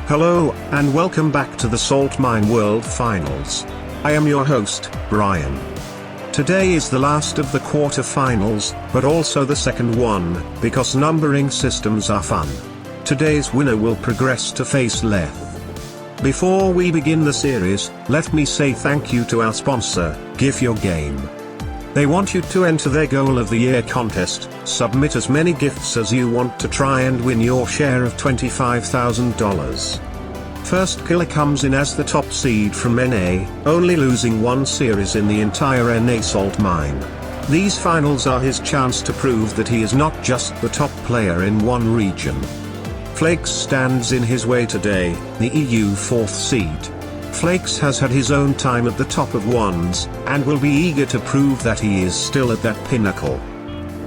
Hello, and welcome back to the Salt Mine World Finals. I am your host, Brian. Today is the last of the quarter-finals, but also the second one, because numbering systems are fun. Today's winner will progress to face Leth. Before we begin the series, let me say thank you to our sponsor, Give Your Game. They want you to enter their Goal of the Year contest, submit as many gifts as you want to try and win your share of $25,000. Firstkiller comes in as the top seed from NA, only losing one series in the entire NA salt mine. These finals are his chance to prove that he is not just the top player in one region. Flakes stands in his way today, the EU 4th seed. Flakes has had his own time at the top of ones, and will be eager to prove that he is still at that pinnacle.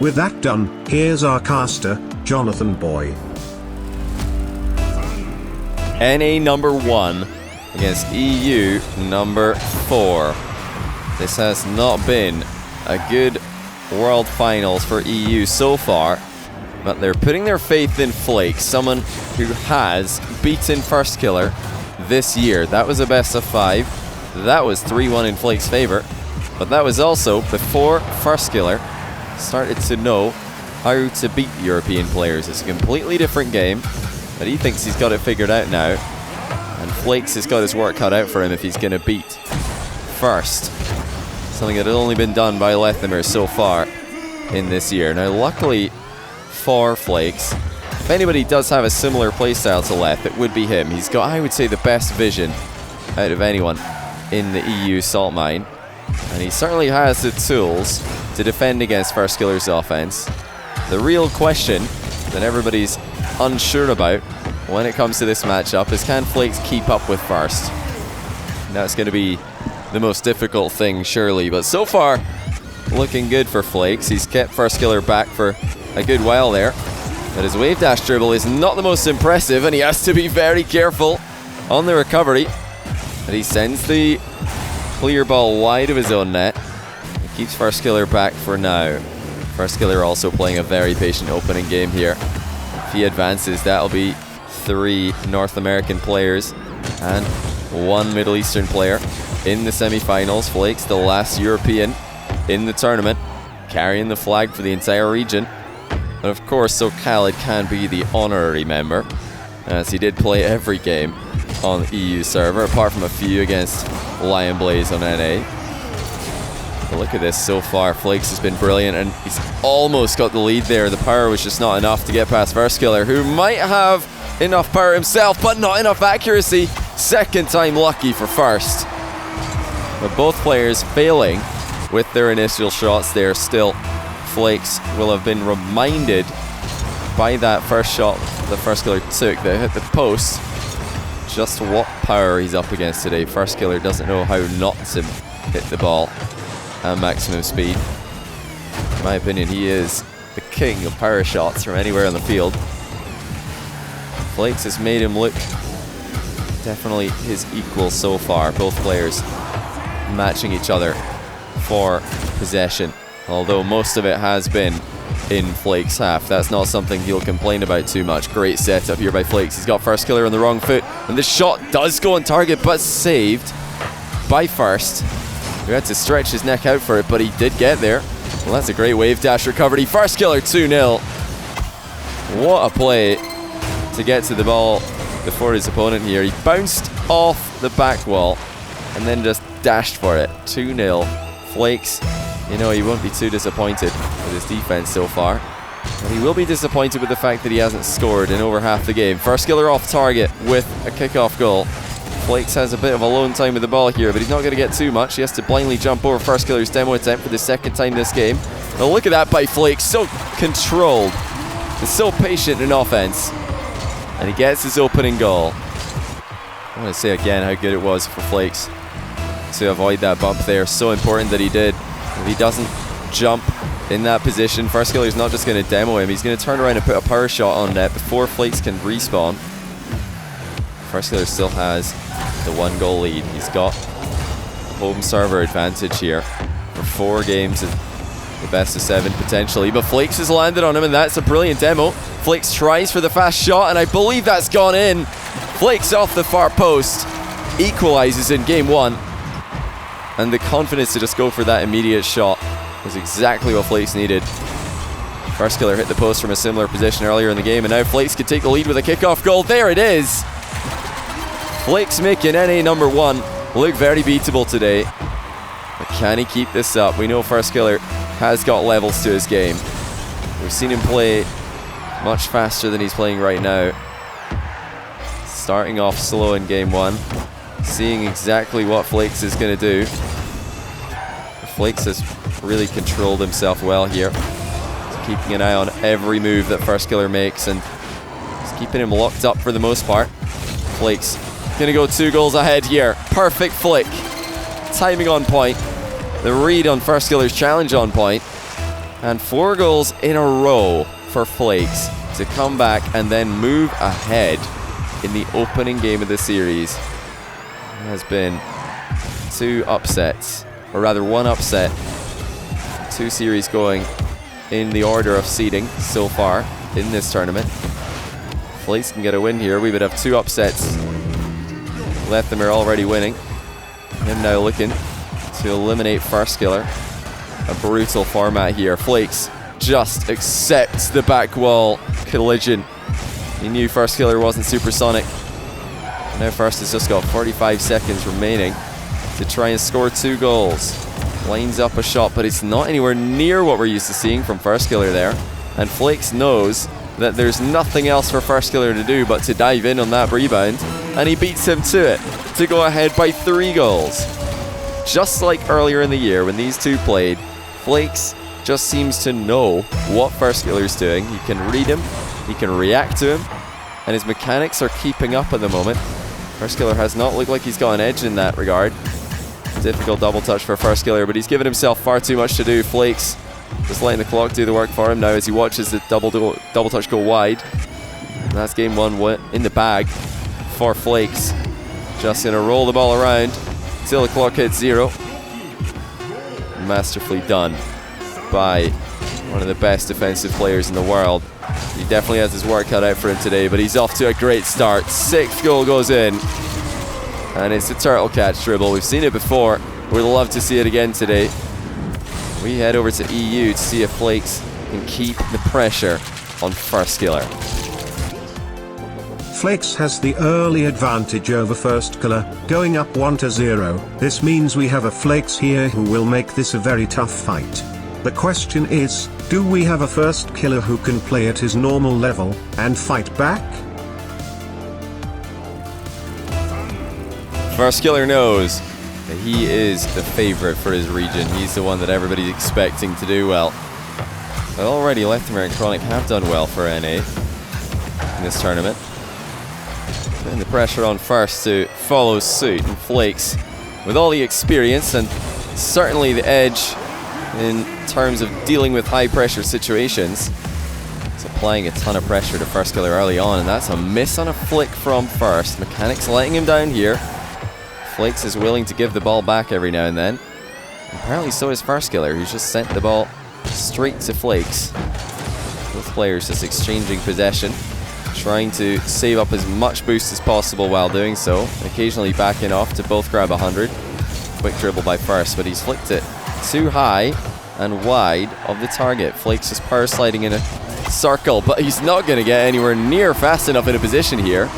With that done, here's our caster, Jonathan Boy. NA number 1 against EU number 4. This has not been a good World Finals for EU so far, but they're putting their faith in Flakes, someone who has beaten Firstkiller this year. That was a best of 5. That was 3-1 in Flakes' favor, but that was also before Firstkiller started to know how to beat European players. It's a completely different game, but he thinks he's got it figured out now, and Flakes has got his work cut out for him if he's going to beat First, something that had only been done by Lethamir so far in this year. Now luckily for Flakes, if anybody does have a similar playstyle to Leth, it would be him. He's got, I would say, the best vision out of anyone in the EU salt mine, and he certainly has the tools to defend against Firstkiller's offense. The real question that everybody's unsure about when it comes to this matchup is, can Flakes keep up with First? That's going to be the most difficult thing, surely, but so far looking good for Flakes. He's kept Firstkiller back for a good while there, but his wave dash dribble is not the most impressive, and he has to be very careful on the recovery. But he sends the clear ball wide of his own net. He keeps Firstkiller back for now. Firstkiller also playing a very patient opening game here. If he advances, that'll be 3 North American players and 1 Middle Eastern player in the semi-finals. Flakes, the last European in the tournament, carrying the flag for the entire region. And of course, so Khaled can be the honorary member, as he did play every game on the EU server, apart from a few against Lion Blaze on NA. But look at this so far. Flakes has been brilliant, and he's almost got the lead there. The power was just not enough to get past Firstkiller, who might have enough power himself, but not enough accuracy. Second time lucky for First. But both players failing with their initial shots there still. Flakes will have been reminded by that first shot the Firstkiller took that hit the post just what power he's up against today. Firstkiller doesn't know how not to hit the ball at maximum speed. In my opinion, he is the king of power shots from anywhere on the field. Flakes has made him look definitely his equal so far. Both players matching each other for possession, although most of it has been in Flakes' half. That's not something he'll complain about too much. Great setup here by Flakes. He's got Firstkiller on the wrong foot, and the shot does go on target, but saved by First, who had to stretch his neck out for it, but he did get there. Well, that's a great wave dash recovery. Firstkiller 2-0. What a play to get to the ball before his opponent here. He bounced off the back wall and then just dashed for it. 2-0. Flakes, you know, he won't be too disappointed with his defense so far, but he will be disappointed with the fact that he hasn't scored in over half the game. Firstkiller off target with a kickoff goal. Flakes has a bit of alone time with the ball here, but he's not going to get too much. He has to blindly jump over Firstkiller's demo attempt for the second time this game. Now look at that by Flakes, so controlled, he's so patient in offense, and he gets his opening goal. I want to say again how good it was for Flakes to avoid that bump there. So important that he did. If he doesn't jump in that position, Firstkiller's not just going to demo him, he's going to turn around and put a power shot on net before Flakes can respawn. Firstkiller still has the 1 goal lead. He's got home server advantage here for 4 games of the best of 7 potentially, but Flakes has landed on him, and that's a brilliant demo. Flakes tries for the fast shot, and I believe that's gone in. Flakes off the far post, equalizes in game 1. And the confidence to just go for that immediate shot was exactly what Flakes needed. Firstkiller hit the post from a similar position earlier in the game, and now Flakes could take the lead with a kickoff goal. There it is! Flakes making NA number 1 look very beatable today. But can he keep this up? We know Firstkiller has got levels to his game. We've seen him play much faster than he's playing right now. Starting off slow in game 1. Seeing exactly what Flakes is going to do. Flakes has really controlled himself well here. He's keeping an eye on every move that Firstkiller makes, and he's keeping him locked up for the most part. Flakes going to go 2 goals ahead here. Perfect flick. Timing on point. The read on Firstkiller's challenge on point. And 4 goals in a row for Flakes to come back and then move ahead in the opening game of the series. There has been 2 upsets, or rather 1 upset, 2 series going in the order of seeding so far in this tournament. Flakes can get a win here. We would have 2 upsets. Lethem are already winning. Him now looking to eliminate Firstkiller. A brutal format here. Flakes just accepts the back wall collision. He knew Firstkiller wasn't supersonic. Now First has just got 45 seconds remaining to try and score 2 goals. Lines up a shot, but it's not anywhere near what we're used to seeing from Firstkiller there. And Flakes knows that there's nothing else for Firstkiller to do but to dive in on that rebound, and he beats him to it to go ahead by 3 goals. Just like earlier in the year when these two played, Flakes just seems to know what Firstkiller's doing. He can read him, he can react to him, and his mechanics are keeping up at the moment. Firstkiller has not looked like he's got an edge in that regard. Difficult double touch for Firstkiller, but he's given himself far too much to do. Flakes just letting the clock do the work for him now as he watches the double touch go wide. And that's game 1 in the bag for Flakes. Just going to roll the ball around until the clock hits 0. Masterfully done by one of the best defensive players in the world. He definitely has his work cut out for him today, but he's off to a great start. 6th goal goes in, and it's a turtle catch dribble. We've seen it before. We'd love to see it again today. We head over to EU to see if Flakes can keep the pressure on Firstkiller. Flakes has the early advantage over Firstkiller, going up 1-0. This means we have a Flakes here who will make this a very tough fight. The question is, do we have a Firstkiller who can play at his normal level and fight back? Firstkiller knows that he is the favorite for his region. He's the one that everybody's expecting to do well. But already Lethem and Chronic have done well for NA in this tournament. Putting the pressure on First to follow suit, and Flakes, with all the experience and certainly the edge in terms of dealing with high pressure situations, is applying a ton of pressure to Firstkiller early on, and that's a miss on a flick from First. Mechanics letting him down here. Flakes is willing to give the ball back every now and then. Apparently so is Firstkiller, who's just sent the ball straight to Flakes. Both players just exchanging possession, trying to save up as much boost as possible while doing so, and occasionally backing off to both grab 100. Quick dribble by First, but he's flicked it too high and wide of the target. Flakes is power sliding in a circle, but he's not going to get anywhere near fast enough in a position here.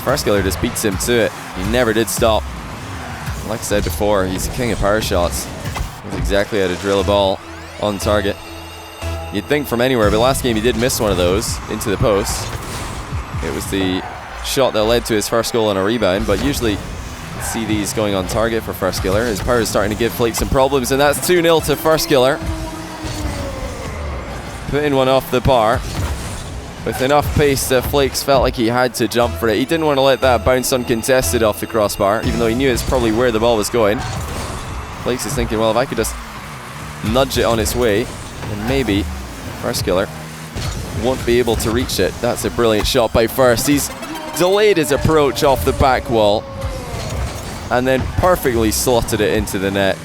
Firstkiller just beats him to it. He never did stop. Like I said before, he's the king of power shots. Knows exactly how to drill a ball on target. You'd think from anywhere, but last game he did miss one of those into the post. It was the shot that led to his first goal on a rebound, but usually see these going on target for Firstkiller. His power is starting to give Flakes some problems, and that's 2-0 to Firstkiller. Putting one off the bar with enough pace that Flakes felt like he had to jump for it. He didn't want to let that bounce uncontested off the crossbar, even though he knew it's probably where the ball was going. Flakes is thinking, well, if I could just nudge it on its way, then maybe Firstkiller won't be able to reach it. That's a brilliant shot by First. He's delayed his approach off the back wall and then perfectly slotted it into the net.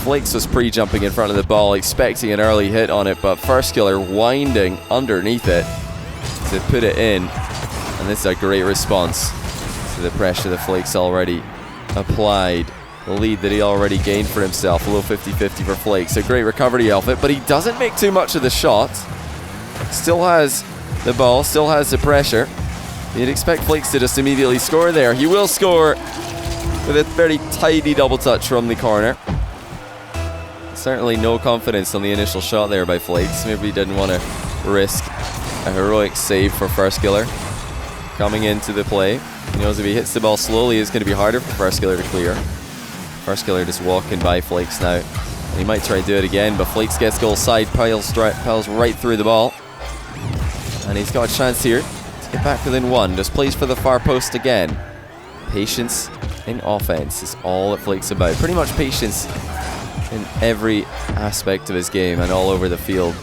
Flakes was pre-jumping in front of the ball, expecting an early hit on it, but Firstkiller winding underneath it to put it in. And this is a great response to the pressure that Flakes already applied. The lead that he already gained for himself. A low 50-50 for Flakes. A great recovery of it, but he doesn't make too much of the shot. Still has the ball, still has the pressure. You'd expect Flakes to just immediately score there. He will score with a very tidy double touch from the corner. Certainly no confidence on the initial shot there by Flakes. Maybe he didn't want to risk a heroic save for Firstkiller coming into the play. He knows if he hits the ball slowly, it's going to be harder for Firstkiller to clear. Firstkiller just walking by Flakes now. And he might try to do it again, but Flakes gets goal side, piles right through the ball. And he's got a chance here to get back within one. Just plays for the far post again. Patience in offense is all that Flakes about. Pretty much patience in every aspect of his game and all over the field.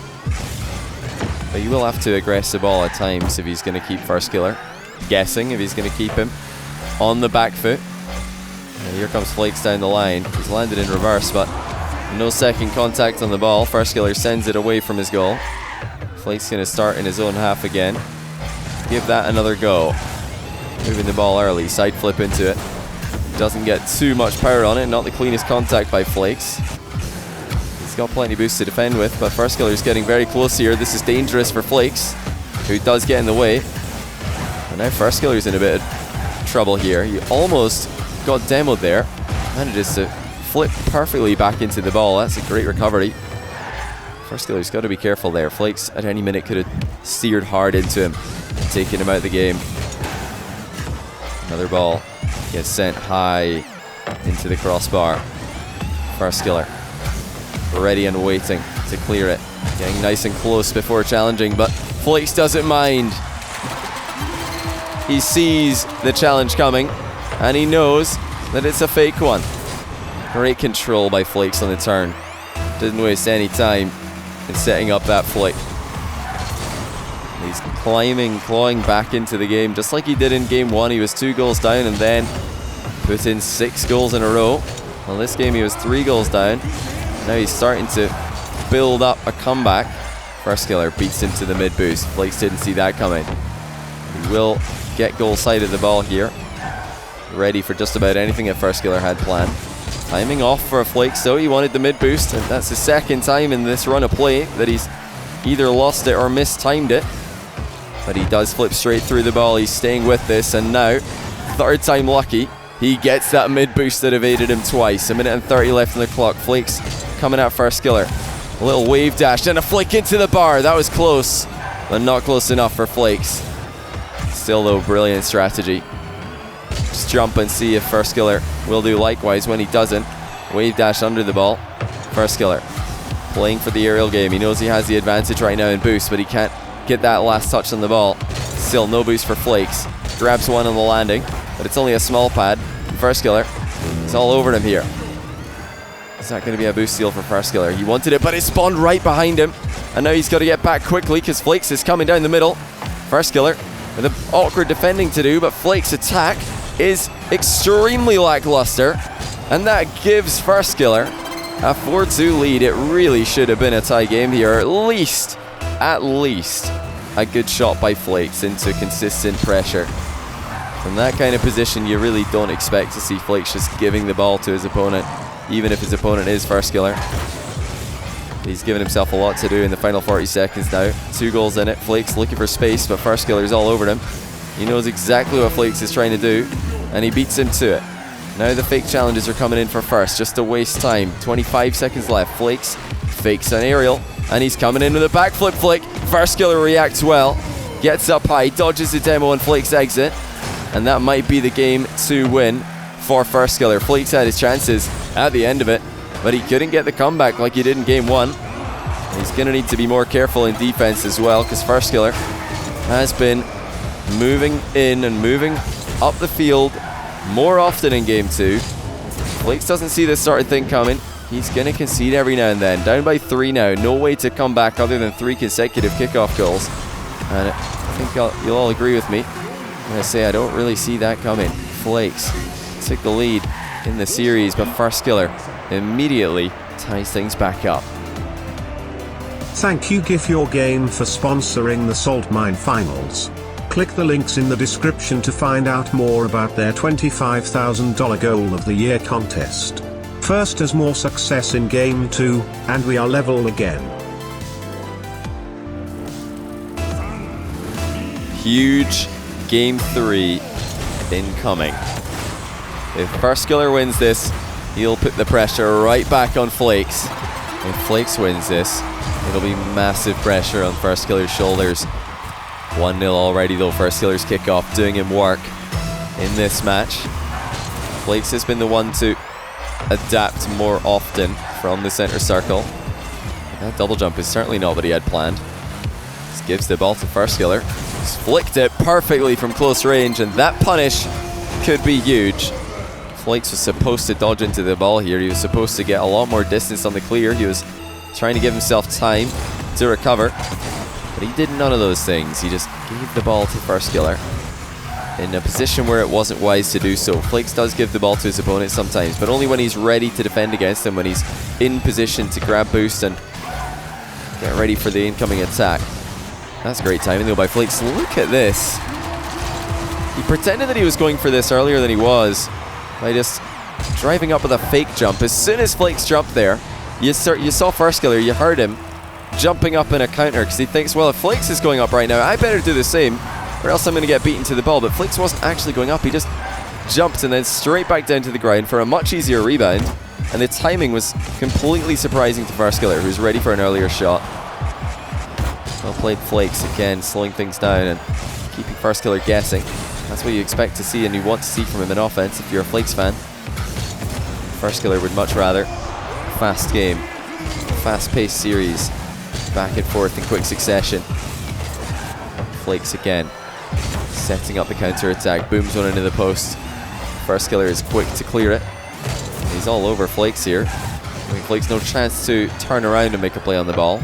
But you will have to aggress the ball at times if he's going to keep Firstkiller guessing, if he's going to keep him on the back foot. And here comes Flakes down the line. He's landed in reverse, but no second contact on the ball. Firstkiller sends it away from his goal. Flakes going to start in his own half again. Give that another go. Moving the ball early, side flip into it. Doesn't get too much power on it, not the cleanest contact by Flakes. He's got plenty of boost to defend with, but Firstkiller's getting very close here. This is dangerous for Flakes, who does get in the way. And now Firstkiller's in a bit of trouble here. He almost got demoed there. Manages to flip perfectly back into the ball. That's a great recovery. Firstkiller's got to be careful there. Flakes at any minute could have steered hard into him, taking him out of the game. Another ball gets sent high into the crossbar. Firstkiller ready and waiting to clear it. Getting nice and close before challenging, but Flakes doesn't mind. He sees the challenge coming, and he knows that it's a fake one. Great control by Flakes on the turn. Didn't waste any time in setting up that flick. He's climbing, clawing back into the game, just like he did in game one. He was 2 goals down and then put in 6 goals in a row. Well, this game he was 3 goals down. Now he's starting to build up a comeback. Firstkiller beats him to the mid boost. Flakes didn't see that coming. He will get goal side of the ball here. Ready for just about anything that Firstkiller had planned. Timing off for Flakes though. He wanted the mid boost, and that's the second time in this run of play that he's either lost it or mistimed it. But he does flip straight through the ball. He's staying with this, and now, third time lucky, he gets that mid boost that evaded him twice. 1:30 left on the clock. Flakes coming at Firstkiller. A little wave dash and a flick into the bar. That was close, but not close enough for Flakes. Still though, brilliant strategy. Just jump and see if Firstkiller will do likewise. When he doesn't, wave dash under the ball. Firstkiller playing for the aerial game. He knows he has the advantage right now in boost, but he can't get that last touch on the ball. Still no boost for Flakes. Grabs one on the landing, but it's only a small pad. Firstkiller is all over him here. Is that going to be a boost steal for Firstkiller? He wanted it, but it spawned right behind him. And now he's got to get back quickly because Flakes is coming down the middle. Firstkiller with an awkward defending to do, but Flakes' attack is extremely lackluster. And that gives Firstkiller a 4-2 lead. It really should have been a tie game here. At least a good shot by Flakes into consistent pressure. From that kind of position, you really don't expect to see Flakes just giving the ball to his opponent, even if his opponent is Firstkiller. He's given himself a lot to do in the final 40 seconds now. 2 goals in it. Flakes looking for space, but Firstkiller's all over him. He knows exactly what Flakes is trying to do, and he beats him to it. Now the fake challenges are coming in for First, just to waste time. 25 seconds left. Flakes fakes an aerial, and he's coming in with a backflip flick. Firstkiller reacts well, gets up high, dodges the demo, and Flakes exit. And that might be the game 2 win for Firstkiller. Flakes had his chances at the end of it, but he couldn't get the comeback like he did in game 1. He's going to need to be more careful in defense as well, because Firstkiller has been moving in and moving up the field more often in game 2. Flakes doesn't see this sort of thing coming. He's going to concede every now and then. Down by 3 now. No way to come back other than 3 consecutive kickoff goals. And I think you'll all agree with me when I say I don't really see that coming. Flakes took the lead in the series, but Firstkiller immediately ties things back up. Thank you GIF Your Game for sponsoring the Salt Mine Finals. Click the links in the description to find out more about their $25,000 Goal of the Year contest. First has more success in Game 2, and we are level again. Huge Game 3 incoming. If Firstkiller wins this, he'll put the pressure right back on Flakes. If Flakes wins this, it'll be massive pressure on Firstkiller's shoulders. 1-0 already though, Firstkiller's kickoff doing him work in this match. Flakes has been the one to adapt more often from the center circle. That double jump is certainly not what he had planned. Just gives the ball to Firstkiller. He's flicked it perfectly from close range, and that punish could be huge. Flakes was supposed to dodge into the ball here. He was supposed to get a lot more distance on the clear. He was trying to give himself time to recover, but he did none of those things. He just gave the ball to Firstkiller in a position where it wasn't wise to do so. Flakes does give the ball to his opponent sometimes, but only when he's ready to defend against him, when he's in position to grab boost and get ready for the incoming attack. That's great timing though by Flakes. Look at this. He pretended that he was going for this earlier than he was by just driving up with a fake jump. As soon as Flakes jumped there, you saw Firstkiller, you heard him jumping up in a counter because he thinks, well, if Flakes is going up right now, I better do the same or else I'm going to get beaten to the ball. But Flakes wasn't actually going up. He just jumped and then straight back down to the ground for a much easier rebound. And the timing was completely surprising to Firstkiller, who's ready for an earlier shot. Well played Flakes again, slowing things down and keeping Firstkiller guessing. That's what you expect to see and you want to see from him in offense if you're a Flakes fan. Firstkiller would much rather fast game, fast-paced series, back and forth in quick succession. Flakes again, setting up the counter-attack, booms one into the post. Firstkiller is quick to clear it. He's all over Flakes here. Giving Flakes no chance to turn around and make a play on the ball.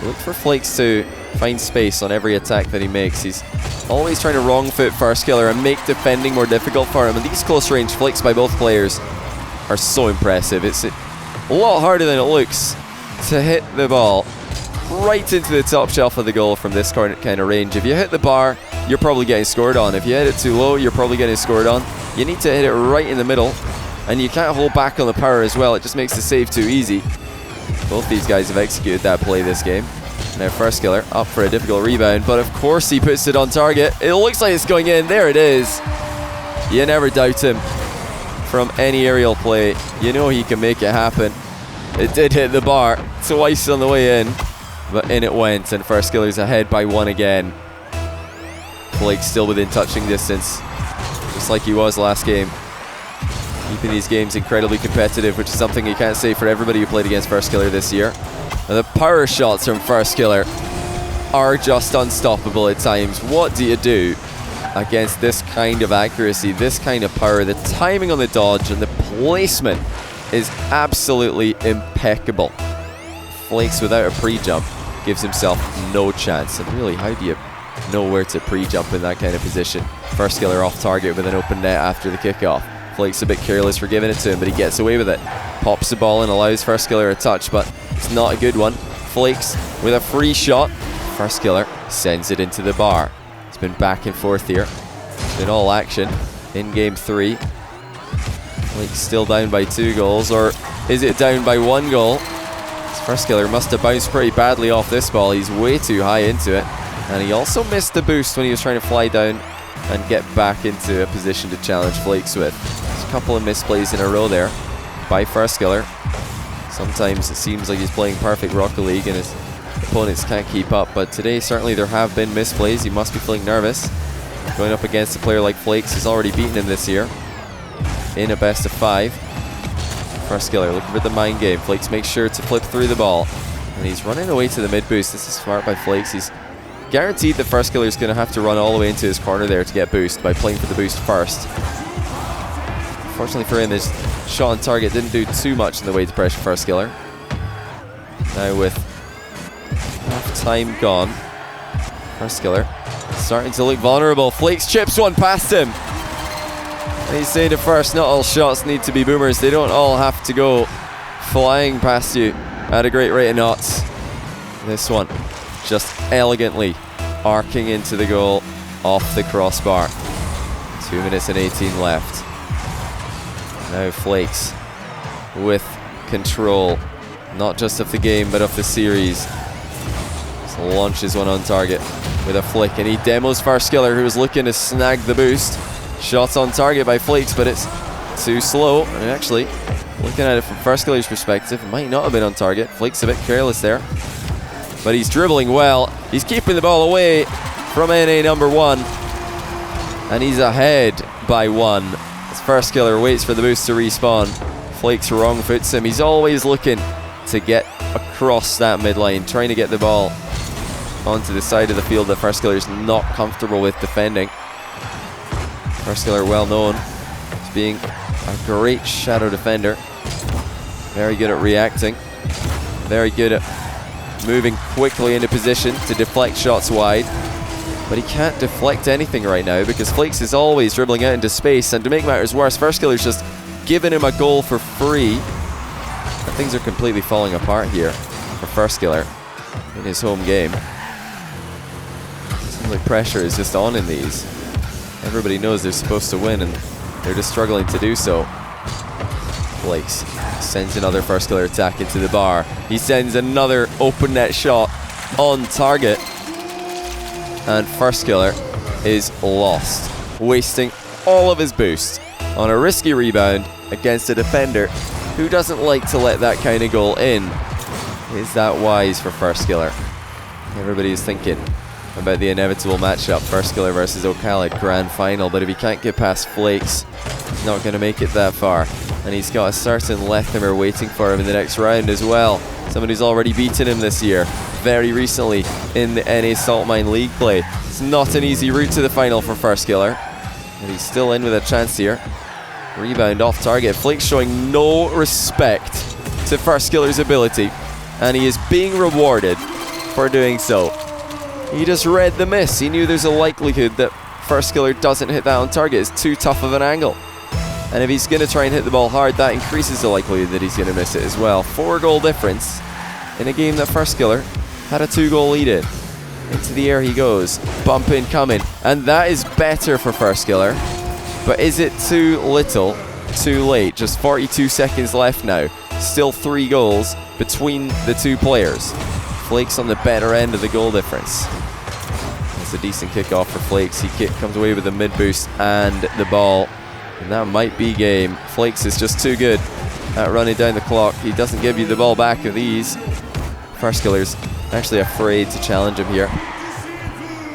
Look for Flakes to find space on every attack that he makes. He's always trying to wrong foot Firstkiller and make defending more difficult for him. And these close range flicks by both players are so impressive. It's a lot harder than it looks to hit the ball right into the top shelf of the goal from this kind of range. If you hit the bar, you're probably getting scored on. If you hit it too low, you're probably getting scored on. You need to hit it right in the middle, and you can't hold back on the power as well. It just makes the save too easy. Both these guys have executed that play this game. Now Firstkiller up for a difficult rebound, but of course he puts it on target. It looks like it's going in. There it is. You never doubt him from any aerial play. You know he can make it happen. It did hit the bar twice on the way in, but in it went, and Firstkiller's ahead by 1 again. Flakes still within touching distance, just like he was last game. Keeping these games incredibly competitive, which is something you can't say for everybody who played against Firstkiller this year. And the power shots from Firstkiller are just unstoppable at times. What do you do against this kind of accuracy, this kind of power? The timing on the dodge and the placement is absolutely impeccable. Flakes without a pre-jump gives himself no chance. And really, how do you know where to pre-jump in that kind of position? Firstkiller off target with an open net after the kickoff. Flakes a bit careless for giving it to him, but he gets away with it. Pops the ball and allows Firstkiller a touch, but it's not a good one. Flakes with a free shot. Firstkiller sends it into the bar. It's been back and forth here. It's been all action in game 3. Flakes still down by 2 goals, or is it down by 1 goal? Firstkiller must have bounced pretty badly off this ball. He's way too high into it, and he also missed the boost when he was trying to fly down and get back into a position to challenge Flakes with. There's a couple of misplays in a row there by Firstkiller. Sometimes it seems like he's playing perfect Rocket League and his opponents can't keep up, but today certainly there have been misplays. He must be feeling nervous. Going up against a player like Flakes, who's already beaten him this year in a best of 5. Firstkiller looking for the mind game. Flakes makes sure to flip through the ball, and he's running away to the mid boost. This is smart by Flakes. He's guaranteed that Firstkiller is going to have to run all the way into his corner there to get boost by playing for the boost first. Fortunately for him, his shot on target didn't do too much in the way to pressure Firstkiller. Now with half time gone, Firstkiller starting to look vulnerable. Flakes chips one past him. And he's saying to First, not all shots need to be boomers. They don't all have to go flying past you at a great rate of knots. This one just elegantly arcing into the goal off the crossbar. 2 minutes and 18 left. Now Flakes with control, not just of the game but of the series. Just launches one on target with a flick, and he demos Firstkiller, who was looking to snag the boost. Shots on target by Flakes, but it's too slow. And actually, looking at it from Firstkiller's perspective, it might not have been on target. Flakes a bit careless there, but he's dribbling well. He's keeping the ball away from NA number 1, and he's ahead by 1 as Firstkiller waits for the boost to respawn. Flakes wrong foots him. He's always looking to get across that midline, trying to get the ball onto the side of the field that Firstkiller's not comfortable with defending. Firstkiller well known as being a great shadow defender. Very good at reacting. Very good at moving quickly into position to deflect shots wide. But he can't deflect anything right now because Flakes is always dribbling out into space, and to make matters worse, Firstkiller's just giving him a goal for free. And things are completely falling apart here for Firstkiller in his home game. Seems like pressure is just on in these. Everybody knows they're supposed to win, and they're just struggling to do so. Flakes sends another Firstkiller attack into the bar. He sends another open net shot on target, and Firstkiller is lost, wasting all of his boost on a risky rebound against a defender who doesn't like to let that kind of goal in. Is that wise for Firstkiller? Everybody is thinking about the inevitable matchup, Firstkiller versus Ocala grand final, but if he can't get past Flakes, he's not going to make it that far. And he's got a certain Lethamer waiting for him in the next round as well. Someone who's already beaten him this year, very recently in the NA Saltmine League play. It's not an easy route to the final for Firstkiller, and he's still in with a chance here. Rebound off target. Flakes showing no respect to Firstkiller's ability, and he is being rewarded for doing so. He just read the miss. He knew there's a likelihood that Firstkiller doesn't hit that on target. It's too tough of an angle. And if he's going to try and hit the ball hard, that increases the likelihood that he's going to miss it as well. 4-goal difference in a game that Firstkiller had a 2-goal lead in. Into the air he goes. Bump in coming. And that is better for Firstkiller. But is it too little, too late? Just 42 seconds left now. Still 3 goals between the two players. Flakes on the better end of the goal difference. It's a decent kickoff for Flakes. He comes away with the mid boost and the ball. And that might be game. Flakes is just too good at running down the clock. He doesn't give you the ball back of these. Firstkiller's actually afraid to challenge him here.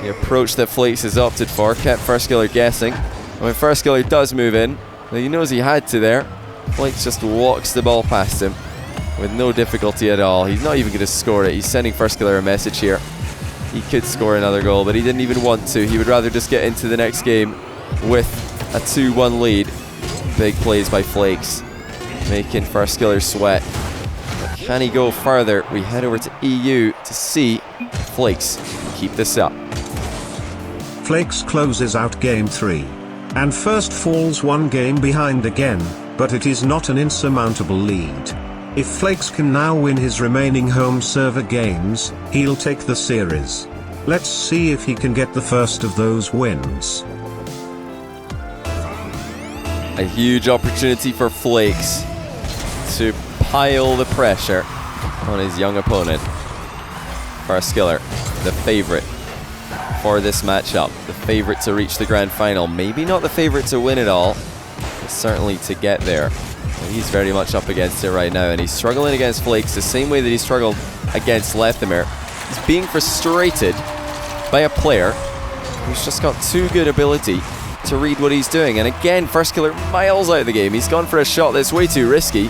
The approach that Flakes has opted for kept Firstkiller guessing. And when Firstkiller does move in, well, he knows he had to there. Flakes just walks the ball past him with no difficulty at all. He's not even going to score it. He's sending Firstkiller a message here. He could score another goal, but he didn't even want to. He would rather just get into the next game with a 2-1 lead. Big plays by Flakes, making Firstkiller sweat. But can he go further? We head over to EU to see Flakes keep this up. Flakes closes out game 3. And first falls 1 game behind again, but it is not an insurmountable lead. If Flakes can now win his remaining home server games, he'll take the series. Let's see if he can get the first of those wins. A huge opportunity for Flakes to pile the pressure on his young opponent. Firstkiller, the favourite for this matchup. The favourite to reach the grand final. Maybe not the favourite to win it all, but certainly to get there. And he's very much up against it right now, and he's struggling against Flakes the same way that he struggled against Lethamer. He's being frustrated by a player who's just got too good ability to read what he's doing. And again, Firstkiller miles out of the game. He's gone for a shot that's way too risky,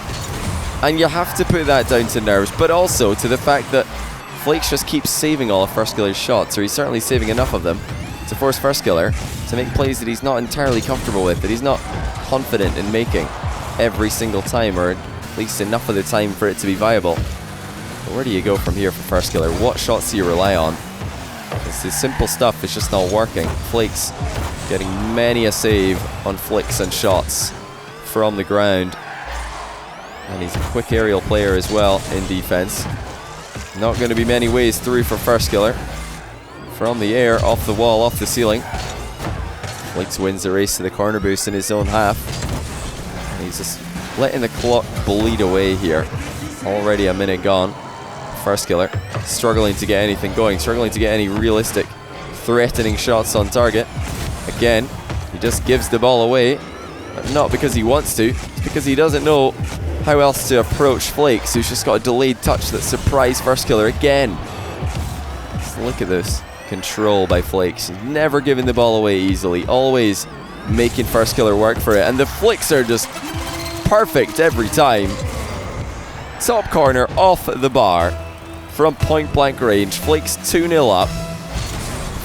and you have to put that down to nerves, but also to the fact that Flakes just keeps saving all of Firstkiller's shots, or he's certainly saving enough of them to force Firstkiller to make plays that he's not entirely comfortable with, that he's not confident in making every single time, or at least enough of the time for it to be viable. But where do you go from here for Firstkiller? What shots do you rely on? It's the simple stuff is just not working. Flakes getting many a save on flicks and shots from the ground. And he's a quick aerial player as well in defense. Not going to be many ways through for Firstkiller. from the air, off the wall, off the ceiling. Flakes wins the race to the corner boost in his own half. And he's just letting the clock bleed away here. Already a minute gone. Firstkiller struggling to get anything going, struggling to get any realistic, threatening shots on target. Again, he just gives the ball away, but not because he wants to, it's because he doesn't know how else to approach Flakes, who's just got a delayed touch that surprised Firstkiller again. Just look at this control by Flakes. He's never giving the ball away easily, always making Firstkiller work for it, and the flicks are just perfect every time. Top corner off the bar from point blank range. Flakes 2-0 up.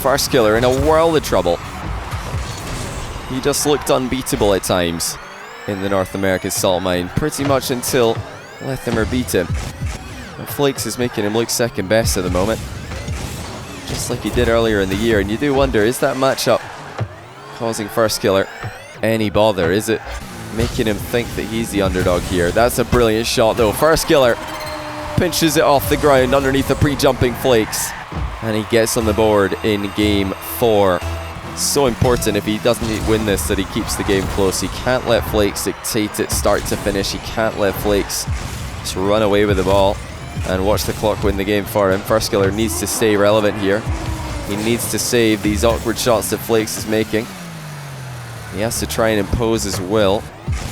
Firstkiller in a world of trouble. He just looked unbeatable at times in the North American salt mine, pretty much until Lethimer beat him. And Flakes is making him look second best at the moment, just like he did earlier in the year. And you do wonder, is that matchup causing Firstkiller any bother? Is it making him think that he's the underdog here? That's a brilliant shot though. Firstkiller pinches it off the ground underneath the pre-jumping Flakes, and he gets on the board in game 4. So important if he doesn't win this that he keeps the game close. He can't let Flakes dictate it start to finish. He can't let Flakes just run away with the ball and watch the clock win the game for him. Firstkiller needs to stay relevant here. He needs to save these awkward shots that Flakes is making. He has to try and impose his will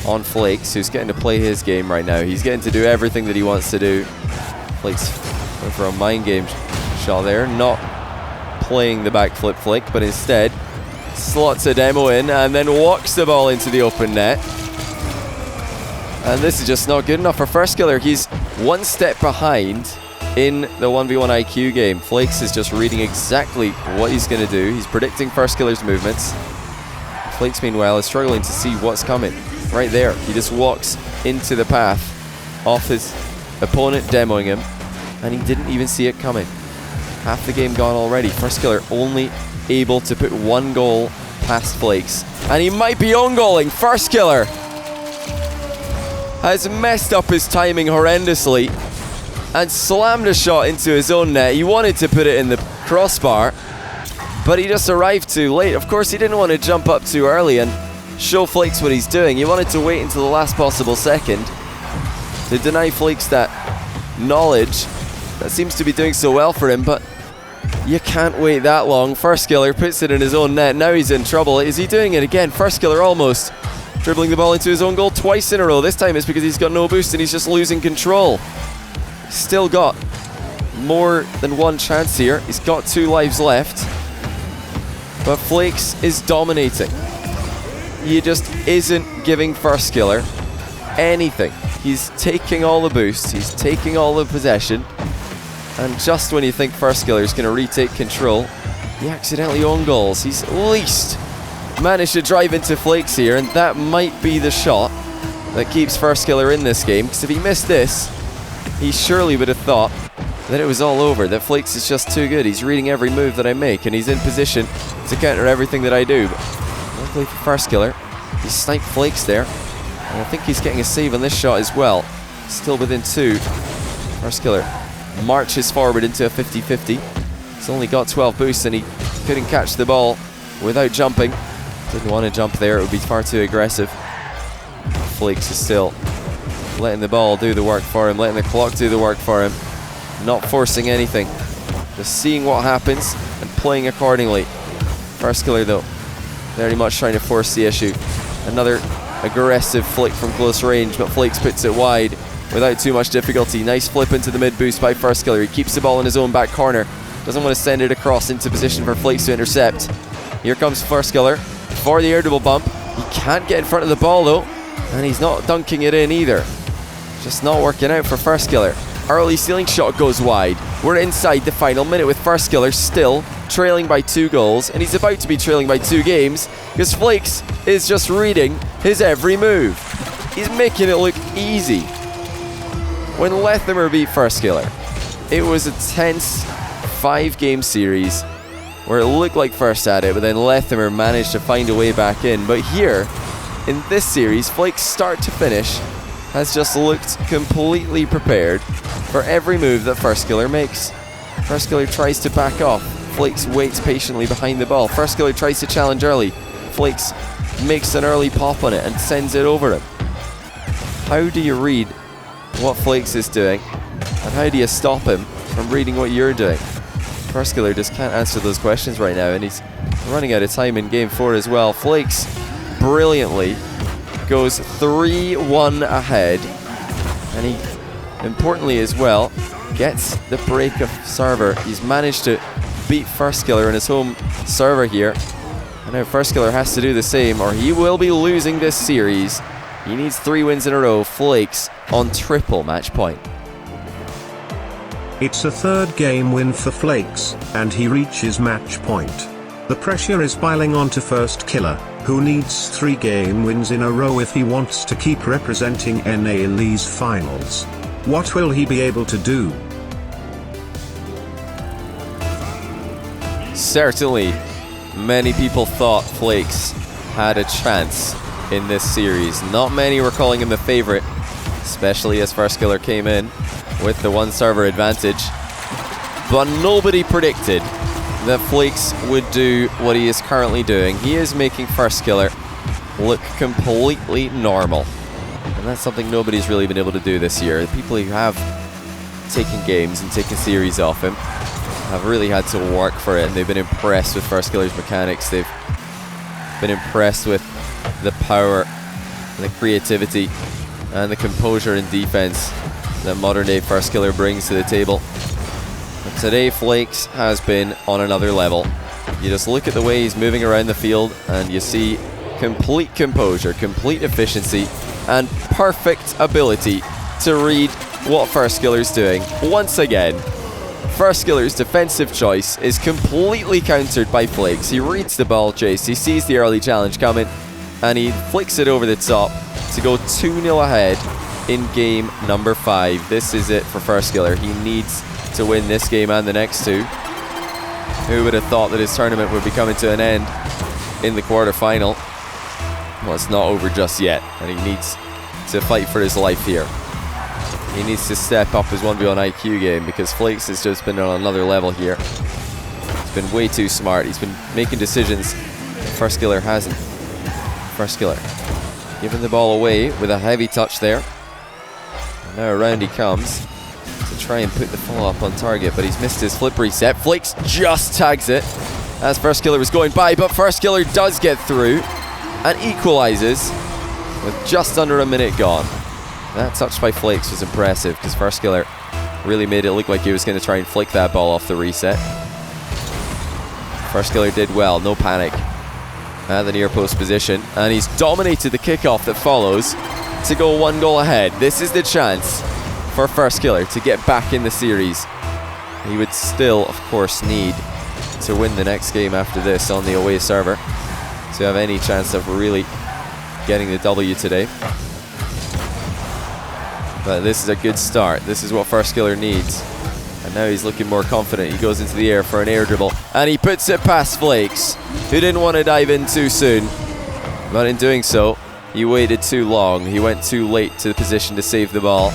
on Flakes, who's getting to play his game right now. He's getting to do everything that he wants to do. Flakes went for a mind game shot there, not playing the backflip flick, but instead slots a demo in and then walks the ball into the open net. And this is just not good enough for Firstkiller. He's one step behind in the 1v1 IQ game. Flakes is just reading exactly what he's going to do. He's predicting Firstkiller's movements. Flakes, meanwhile, is struggling to see what's coming. Right there, he just walks into the path off his opponent demoing him, and he didn't even see it coming. Half the game gone already. Firstkiller only able to put one goal past Flakes, and he might be own-goaling. Firstkiller has messed up his timing horrendously and slammed a shot into his own net. He wanted to put it in the crossbar, but he just arrived too late. Of course, he didn't want to jump up too early and show Flakes what he's doing. He wanted to wait until the last possible second to deny Flakes that knowledge that seems to be doing so well for him, but you can't wait that long. Firstkiller puts it in his own net. Now he's in trouble. Is he doing it again? Firstkiller almost dribbling the ball into his own goal twice in a row. This time it's because he's got no boost and he's just losing control. Still got more than one chance here. He's got 2 lives left, but Flakes is dominating. He just isn't giving Firstkiller anything. He's taking all the boost, he's taking all the possession, and just when you think Firstkiller is going to retake control, he accidentally own goals. He's at least managed to drive into Flakes here, and that might be the shot that keeps Firstkiller in this game, because if he missed this, he surely would have thought that it was all over, that Flakes is just too good. He's reading every move that I make, and he's in position to counter everything that I do. But luckily for Firstkiller, he sniped Flakes there, and I think he's getting a save on this shot as well. Still within 2. Firstkiller marches forward into a 50-50. He's only got 12 boosts and he couldn't catch the ball without jumping. Didn't want to jump there, it would be far too aggressive. Flakes is still letting the ball do the work for him, letting the clock do the work for him. Not forcing anything, just seeing what happens and playing accordingly. Firstkiller though, very much trying to force the issue. Another aggressive flick from close range, but Flakes puts it wide without too much difficulty. Nice flip into the mid boost by Firstkiller. He keeps the ball in his own back corner. Doesn't want to send it across into position for Flakes to intercept. Here comes Firstkiller for the air double bump. He can't get in front of the ball though, and he's not dunking it in either. Just not working out for Firstkiller. Early ceiling shot goes wide. We're inside the final minute with Firstkiller still trailing by 2 goals, and he's about to be trailing by 2 games because Flakes is just reading his every move. He's making it look easy. When Lethimer beat Firstkiller, it was a tense 5-game series where it looked like First had it, but then Lethimer managed to find a way back in. But here, in this series, Flakes start to finish has just looked completely prepared for every move that Firstkiller makes. Firstkiller tries to back off. Flakes waits patiently behind the ball. Firstkiller tries to challenge early. Flakes makes an early pop on it and sends it over him. How do you read what Flakes is doing, and how do you stop him from reading what you're doing? Firstkiller just can't answer those questions right now, and he's running out of time in game 4 as well. Flakes brilliantly goes 3-1 ahead, and he, importantly as well, gets the break of server. He's managed to beat Firstkiller in his home server here, and now Firstkiller has to do the same or he will be losing this series. He needs 3 wins in a row. Flakes on triple match point. It's a 3rd game win for Flakes, and he reaches match point. The pressure is piling onto Firstkiller, who needs 3 game wins in a row if he wants to keep representing NA in these finals. What will he be able to do? Certainly, many people thought Flakes had a chance in this series. Not many were calling him the favorite, especially as Firstkiller came in with the 1 server advantage. But nobody predicted that Flakes would do what he is currently doing. He is making Firstkiller look completely normal. And that's something nobody's really been able to do this year. The people who have taken games and taken series off him have really had to work for it, and they've been impressed with Firstkiller's mechanics. They've been impressed with the power, the creativity, and the composure and defense that modern day Firstkiller brings to the table. But today Flakes has been on another level. You just look at the way he's moving around the field and you see complete composure, complete efficiency, and perfect ability to read what Firstkiller's doing. Once again, Firstkiller's defensive choice is completely countered by Flakes. He reads the ball chase, he sees the early challenge coming, and he flicks it over the top to go 2-0 ahead in game number 5. This is it for Firstkiller. He needs to win this game and the next 2. Who would have thought that his tournament would be coming to an end in the quarterfinal? Well, it's not over just yet, and he needs to fight for his life here. He needs to step up his 1v1 IQ game, because Flakes has just been on another level here. He's been way too smart. He's been making decisions that Firstkiller hasn't. Firstkiller giving the ball away with a heavy touch there. And now around he comes to try and put the follow-up on target, but he's missed his flip reset. Flakes just tags it as Firstkiller was going by, but Firstkiller does get through and equalizes with just under a minute gone. That touch by Flakes was impressive, because Firstkiller really made it look like he was going to try and flick that ball off the reset. Firstkiller did well, no panic at the near post position, and he's dominated the kickoff that follows to go 1 goal ahead. This is the chance for Firstkiller to get back in the series. He would still, of course, need to win the next game after this on the away server to have any chance of really getting the W today. But this is a good start. This is what Firstkiller needs. And now he's looking more confident. He goes into the air for an air dribble, and he puts it past Flakes, who didn't want to dive in too soon. But in doing so, he waited too long. He went too late to the position to save the ball.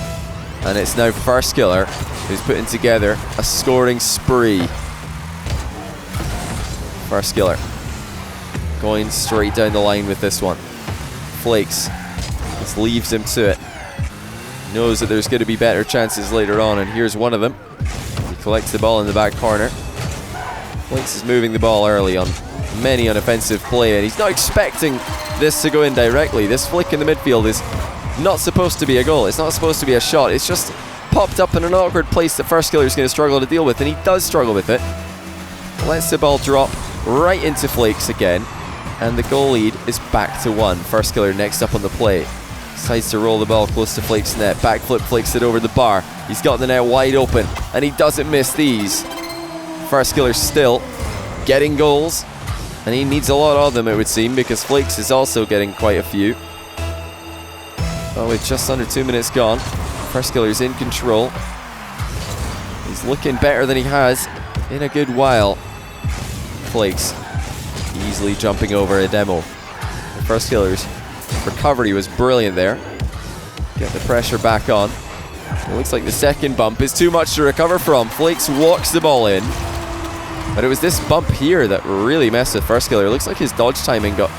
And it's now Firstkiller who's putting together a scoring spree. Firstkiller going straight down the line with this one. Flakes just leaves him to it. Knows that there's going to be better chances later on, and here's one of them. He collects the ball in the back corner. Flakes is moving the ball early on many an offensive play, and he's not expecting this to go in directly. This flick in the midfield is not supposed to be a goal. It's not supposed to be a shot. It's just popped up in an awkward place that Firstkiller is going to struggle to deal with, and he does struggle with it. Lets the ball drop right into Flakes again, and the goal lead is back to 1. Firstkiller next up on the play. Decides to roll the ball close to Flakes' net. Backflip Flakes it over the bar. He's got the net wide open, and he doesn't miss these. Firstkiller still getting goals, and he needs a lot of them, it would seem, because Flakes is also getting quite a few. Oh, with just under 2 minutes gone, Firstkiller's in control. He's looking better than he has in a good while. Flakes easily jumping over a demo. Firstkiller's recovery was brilliant there. Get the pressure back on. It looks like the second bump is too much to recover from. Flakes walks the ball in. But it was this bump here that really messed with Firstkiller. It looks like his dodge timing got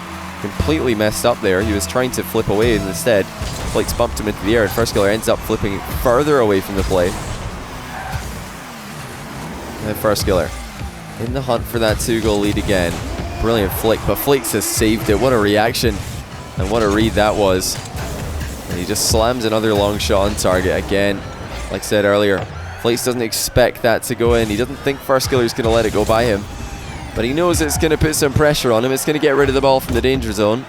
completely messed up there. He was trying to flip away, and instead Flakes bumped him into the air, and Firstkiller ends up flipping further away from the play. And Firstkiller in the hunt for that 2-goal lead again. Brilliant flick, but Flakes has saved it. What a reaction, and what a read that was. And he just slams another long shot on target again. Like I said earlier, Flakes doesn't expect that to go in. He doesn't think Firstkiller's going to let it go by him, but he knows it's going to put some pressure on him. It's going to get rid of the ball from the danger zone.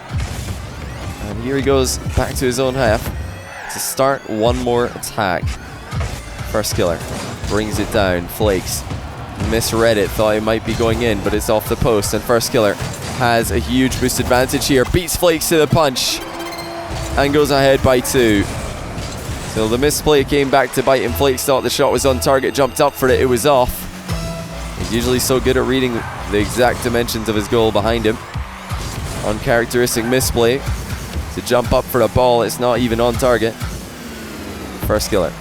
And here he goes back to his own half to start one more attack. Firstkiller brings it down. Flakes misread it, thought it might be going in, but it's off the post, and Firstkiller has a huge boost advantage here. Beats Flakes to the punch and goes ahead by 2. So the misplay came back to bite him. Flakes thought the shot was on target, jumped up for it, it was off. He's usually so good at reading the exact dimensions of his goal behind him. Uncharacteristic misplay to jump up for a ball, it's not even on target. Firstkiller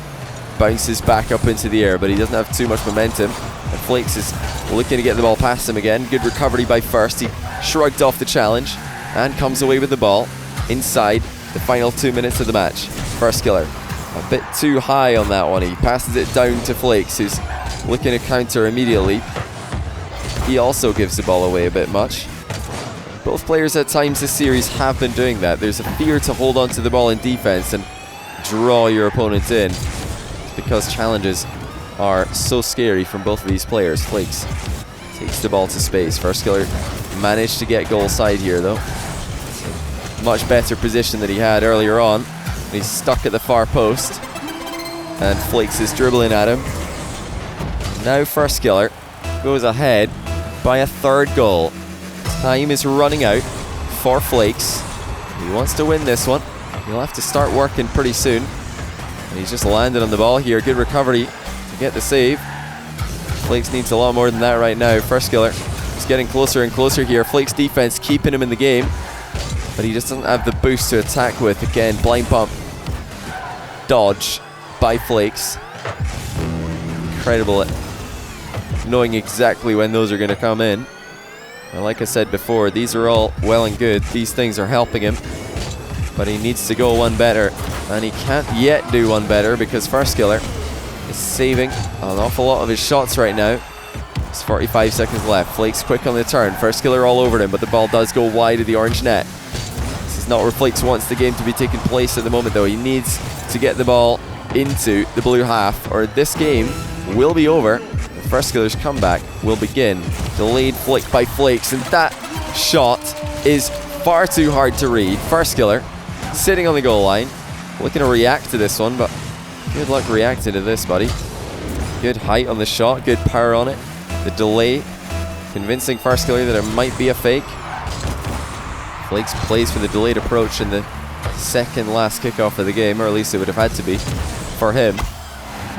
bounces back up into the air, but he doesn't have too much momentum, and Flakes is looking to get the ball past him again. Good recovery by First. He shrugged off the challenge and comes away with the ball inside the final 2 minutes of the match. Firstkiller a bit too high on that one. He passes it down to Flakes, who's looking to counter immediately. He also gives the ball away a bit much. Both players at times this series have been doing that. There's a fear to hold on to the ball in defense and draw your opponent in. It's because challenges are so scary from both of these players. Flakes takes the ball to space. Firstkiller managed to get goal side here though. Much better position than he had earlier on. He's stuck at the far post, and Flakes is dribbling at him. Now Firstkiller goes ahead by a 3rd goal. Time is running out for Flakes. He wants to win this one. He'll have to start working pretty soon. And he's just landed on the ball here. Good recovery to get the save. Flakes needs a lot more than that right now. Firstkiller is getting closer and closer here. Flakes defense keeping him in the game, but he just doesn't have the boost to attack with. Again, blind pump. Dodge by Flakes. Incredible at knowing exactly when those are going to come in. And like I said before, these are all well and good. These things are helping him, but he needs to go one better, and he can't yet do one better because Firstkiller is saving an awful lot of his shots right now. It's 45 seconds left. Flakes quick on the turn. Firstkiller all over him, but the ball does go wide of the orange net. This is not where Flakes wants the game to be taking place at the moment though. He needs to get the ball into the blue half, or this game will be over. Firstkiller's comeback will begin. Delayed flick by Flakes, and that shot is far too hard to read. Firstkiller sitting on the goal line, looking to react to this one, but good luck reacting to this, buddy. Good height on the shot, good power on it. The delay convincing Firstkiller that it might be a fake. Flakes plays for the delayed approach in the second last kickoff of the game, or at least it would have had to be for him.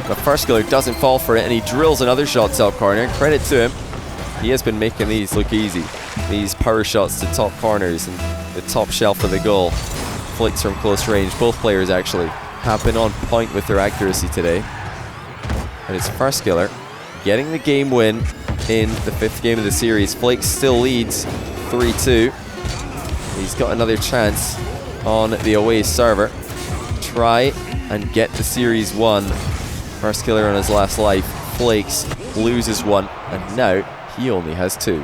But Firstkiller doesn't fall for it, and he drills another shot top corner. Credit to him. He has been making these look easy. These power shots to top corners and the top shelf of the goal. Flicks from close range. Both players actually have been on point with their accuracy today. And it's Firstkiller getting the game win in the 5th game of the series. Flakes still leads 3-2. He's got another chance on the away server. Try and get the series won. Firstkiller on his last life. Flakes loses one, and now he only has 2.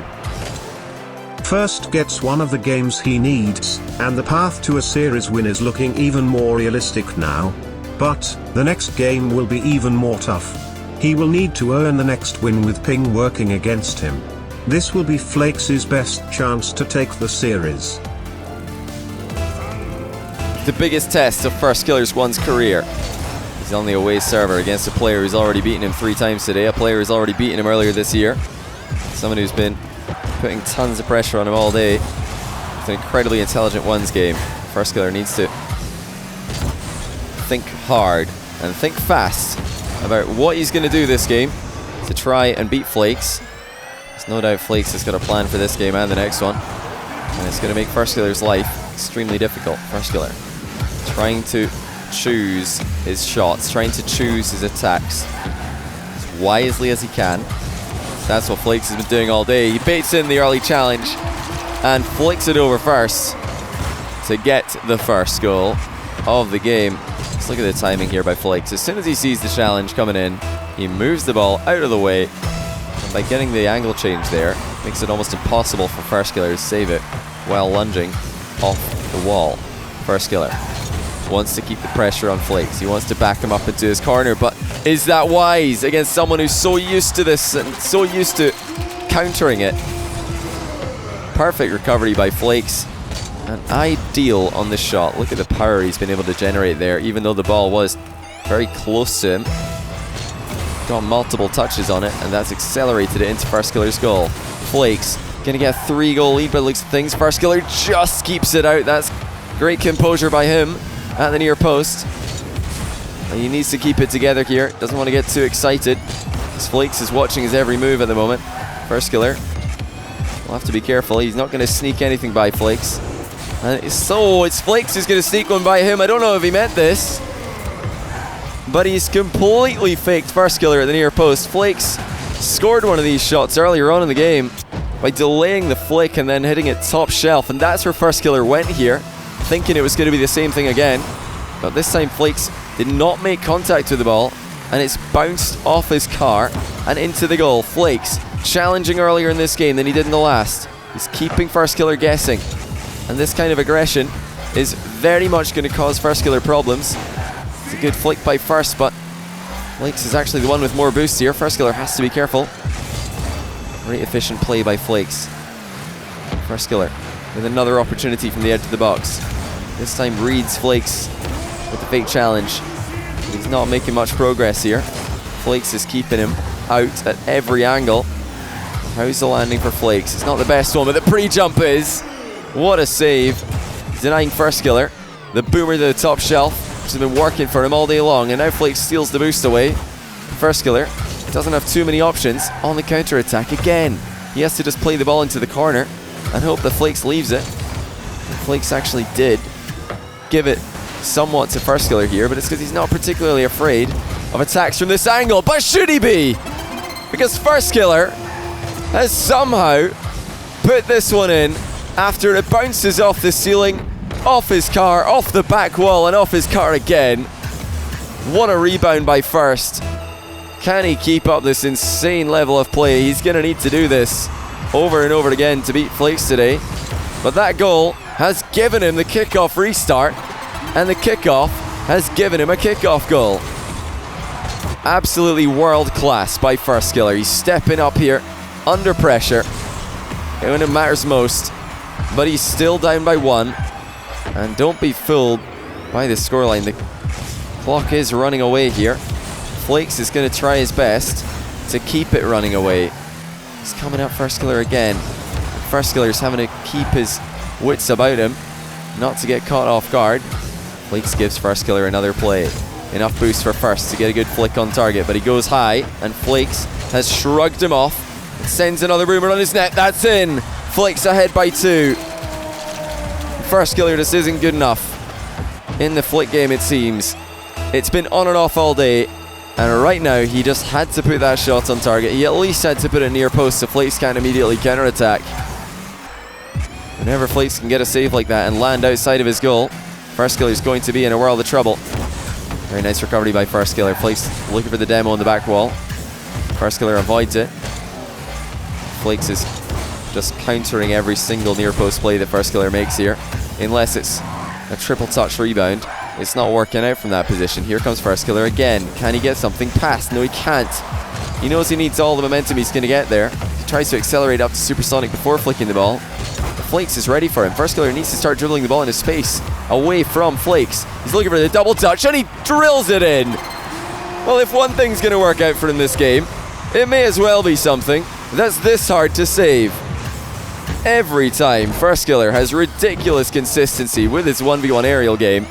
First gets one of the games he needs, and the path to a series win is looking even more realistic now. But the next game will be even more tough. He will need to earn the next win with ping working against him. This will be Flakes' best chance to take the series. The biggest test of Firstkiller's one's career. He's on the away server against a player who's already beaten him 3 times today. A player who's already beaten him earlier this year. Someone who's been putting tons of pressure on him all day. It's an incredibly intelligent ones game. Firstkiller needs to think hard and think fast about what he's going to do this game to try and beat Flakes. There's no doubt Flakes has got a plan for this game and the next one, and it's going to make Firstkiller's life extremely difficult. Firstkiller trying to choose his shots, trying to choose his attacks as wisely as he can That's what Flakes has been doing all day. He baits in the early challenge and flicks it over first to get the first goal of the game. Just look at the timing here by Flakes. As soon as he sees the challenge coming in, he moves the ball out of the way. And by getting the angle change there, makes it almost impossible for Firstkiller to save it while lunging off the wall. Firstkiller wants to keep the pressure on Flakes. He wants to back him up into his corner, but is that wise against someone who's so used to this and so used to countering it? Perfect recovery by Flakes. And ideal on this shot. Look at the power he's been able to generate there, even though the ball was very close to him. Got multiple touches on it, and that's accelerated it into Firstkiller's goal. Flakes gonna get a 3-goal lead by the looks of things. Firstkiller just keeps it out. That's great composure by him at the near post. And he needs to keep it together here. Doesn't want to get too excited, as Flakes is watching his every move at the moment. Firstkiller will have to be careful. He's not going to sneak anything by Flakes. And it's Flakes who's going to sneak one by him. I don't know if he meant this, but he's completely faked Firstkiller at the near post. Flakes scored one of these shots earlier on in the game by delaying the flick and then hitting it top shelf, and that's where Firstkiller went here, thinking it was going to be the same thing again. But this time Flakes did not make contact with the ball, and it's bounced off his car and into the goal. Flakes challenging earlier in this game than he did in the last. He's keeping Firstkiller guessing, and this kind of aggression is very much going to cause Firstkiller problems. It's a good flick by First, but Flakes is actually the one with more boost here. Firstkiller has to be careful. Very efficient play by Flakes. Firstkiller with another opportunity from the edge of the box. This time reads Flakes with the fake challenge. He's not making much progress here. Flakes is keeping him out at every angle. How's the landing for Flakes? It's not the best one, but the pre-jump is. What a save. Denying Firstkiller the boomer to the top shelf, which has been working for him all day long, and now Flakes steals the boost away. Firstkiller doesn't have too many options on the counter-attack again. He has to just play the ball into the corner and hope that Flakes leaves it. And Flakes actually did give it somewhat to Firstkiller here, but it's because he's not particularly afraid of attacks from this angle. But should he be? Because Firstkiller has somehow put this one in after it bounces off the ceiling, off his car, off the back wall, and off his car again. What a rebound by First. Can he keep up this insane level of play? He's going to need to do this over and over again to beat Flakes today. But that goal has given him the kickoff restart, and the kickoff has given him a kickoff goal. Absolutely world class by Firstkiller. He's stepping up here under pressure when it matters most, but he's still down by 1. And don't be fooled by the scoreline. The clock is running away here. Flakes is going to try his best to keep it running away. He's coming at Firstkiller again. Firstkiller is having to keep his wits about him, not to get caught off guard. Flakes gives Firstkiller another play. Enough boost for First to get a good flick on target, but he goes high, and Flakes has shrugged him off. It sends another boomer on his net. That's in. Flakes ahead by 2. Firstkiller just isn't good enough in the flick game, it seems. It's been on and off all day, and right now he just had to put that shot on target. He at least had to put it near post so Flakes can't immediately counterattack. Whenever Flakes can get a save like that and land outside of his goal, Firstkiller is going to be in a world of trouble. Very nice recovery by Firstkiller. Flakes looking for the demo on the back wall. Firstkiller avoids it. Flakes is just countering every single near post play that Firstkiller makes here, unless it's a triple touch rebound. It's not working out from that position. Here comes Firstkiller again. Can he get something past? No, he can't. He knows he needs all the momentum he's going to get there. He tries to accelerate up to supersonic before flicking the ball. Flakes is ready for him. Firstkiller needs to start dribbling the ball into space away from Flakes. He's looking for the double touch, and he drills it in. Well, if one thing's going to work out for him this game, it may as well be something that's this hard to save. Every time, Firstkiller has ridiculous consistency with his 1v1 aerial game.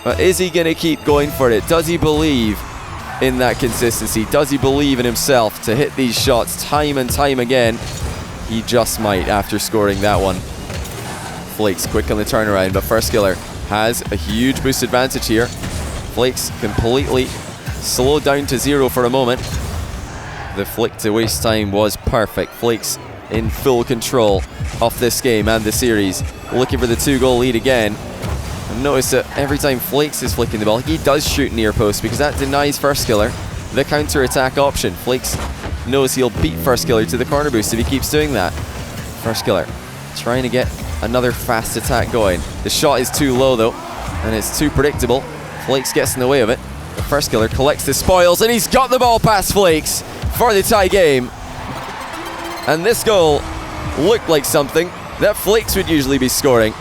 But is he going to keep going for it? Does he believe in that consistency? Does he believe in himself to hit these shots time and time again? He just might after scoring that one. Flakes quick on the turnaround, but Firstkiller has a huge boost advantage here. Flakes completely slowed down to 0 for a moment. the flick to waste time was perfect. Flakes in full control of this game and the series, looking for the 2-goal lead again. And notice that every time Flakes is flicking the ball, he does shoot near post because that denies Firstkiller the counter-attack option. Flakes knows he'll beat Firstkiller to the corner boost if he keeps doing that. Firstkiller trying to get another fast attack going. The shot is too low though, and it's too predictable. Flakes gets in the way of it. The Firstkiller collects the spoils, and he's got the ball past Flakes for the tie game. And this goal looked like something that Flakes would usually be scoring.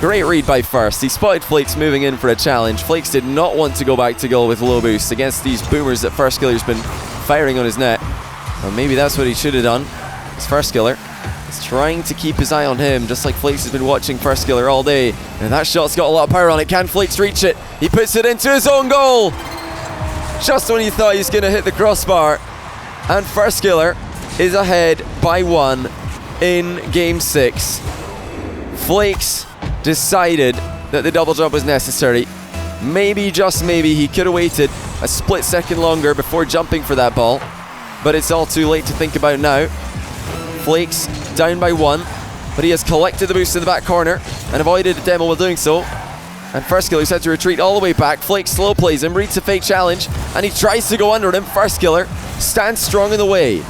Great read by First. He spotted Flakes moving in for a challenge. Flakes did not want to go back to goal with low boost against these boomers that Firstkiller's been firing on his net. Well, maybe that's what he should have done. It's Firstkiller. He's trying to keep his eye on him, just like Flakes has been watching Firstkiller all day. And that shot's got a lot of power on it. Can Flakes reach it? He puts it into his own goal! Just when he thought he was going to hit the crossbar. And Firstkiller is ahead by 1 in Game 6. Flakes decided that the double jump was necessary. Maybe, just maybe, he could have waited a split second longer before jumping for that ball. But it's all too late to think about now. Flakes down by 1, but he has collected the boost in the back corner and avoided a demo while doing so. And Firstkiller's had to retreat all the way back. Flakes slow plays him, reads a fake challenge, and he tries to go under him. Firstkiller stands strong in the way.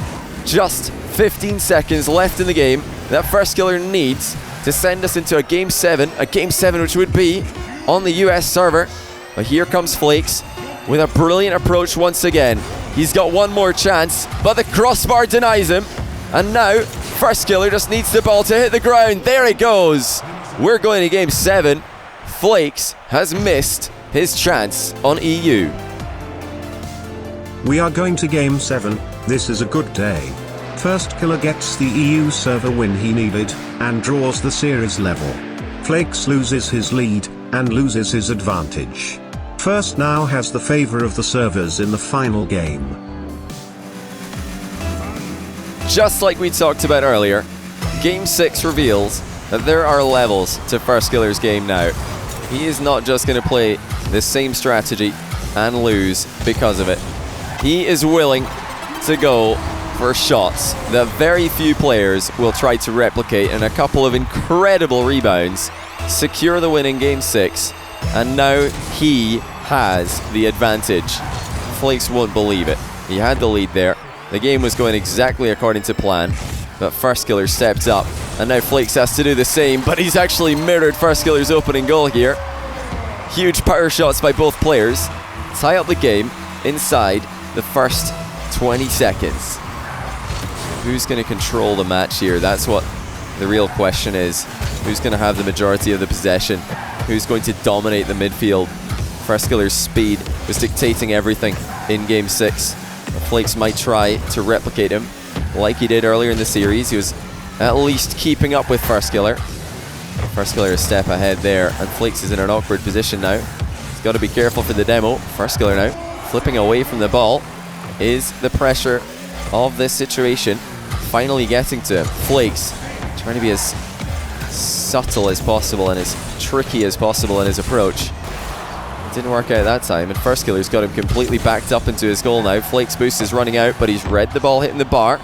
Just 15 seconds left in the game that Firstkiller needs to send us into a Game 7 which would be on the US server. But here comes Flakes with a brilliant approach once again. He's got one more chance, but the crossbar denies him. And now, Firstkiller just needs the ball to hit the ground. There it goes. We're going to Game 7. Flakes has missed his chance on EU. We are going to Game 7. This is a good day. Firstkiller gets the EU server win he needed, and draws the series level. Flakes loses his lead, and loses his advantage. First now has the favor of the servers in the final game. Just like we talked about earlier, Game 6 reveals that there are levels to Firstkiller's game now. He is not just going to play the same strategy and lose because of it. He is willing to go for shots that very few players will try to replicate, and a couple of incredible rebounds secure the win in Game 6, and now he has the advantage. Flakes won't believe it. He had the lead there. The game was going exactly according to plan, but Firstkiller stepped up, and now Flakes has to do the same, but he's actually mirrored Firstkiller's opening goal here. Huge power shots by both players tie up the game inside the first 20 seconds. Who's going to control the match here? That's what the real question is. Who's going to have the majority of the possession? Who's going to dominate the midfield? Firstkiller's speed was dictating everything in Game 6. Flakes might try to replicate him like he did earlier in the series. He was at least keeping up with Firstkiller. Firstkiller a step ahead there, and Flakes is in an awkward position now. He's got to be careful for the demo. Firstkiller now flipping away from the ball. Is the pressure of this situation finally getting to him? Flakes trying to be as subtle as possible and as tricky as possible in his approach. Didn't work out that time, and Firstkiller's got him completely backed up into his goal now. Flakes' boost is running out, but he's read the ball hitting the bar